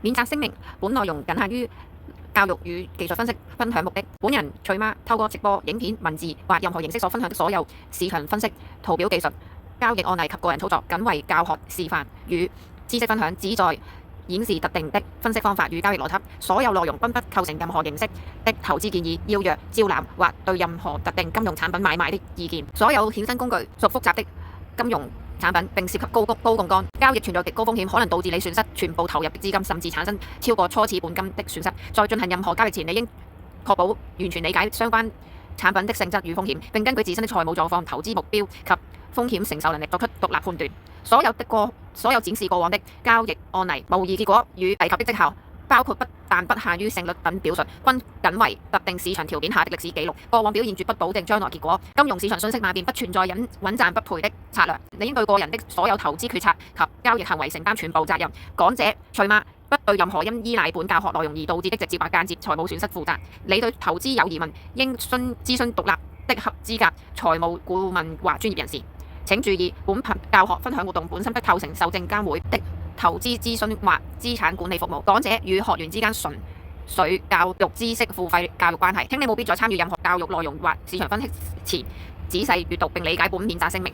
免責聲明：本內容僅限於教育與技術分析分享目的。本人徐媽透過直播、影片、文字或任何形式所分享的所有市場分析、圖表技術、交易案例及個人操作，僅為教學示範與知識分享，旨在演示特定的分析方法與交易邏輯。所有內容均不構成任何形式的投資建議、邀約、招攬或對任何特定金融產品買賣的意見。所有衍生工具屬複雜的金融產品，並涉及高槓桿，交易存在極高風險，可能導致你損失全部投入的資金，甚至產生超過初始本金的損失。在進行任何交易前，你應確保完全理解相關產品的性質與風險，並根據自身的財務狀況、投資目標及風險承受能力作出獨立判斷。所有展示過往的交易案例、模擬結果與提及的績效，包括但不限於勝率等表述，均僅為特定市場條件下的歷史記錄。過往表現絕不保證將來結果。金融市場瞬息萬變，不存在穩賺不賠的策略。你應對個人的所有投資決策及交易行為承擔全部責任。講者徐媽不對任何因依賴本教學內容而導致的直接或間接財務損失負責。你對投資有疑問，應諮詢獨立的合資格財務顧問或專業人士。請注意，本頻教學分享活動本身不構成受證監會的投資諮詢或資產管理服務。講者與學員之間純粹教育知識付費教育關係。請你務必在參與任何教育內容或市場分析前，仔細閱讀並理解本免責聲明。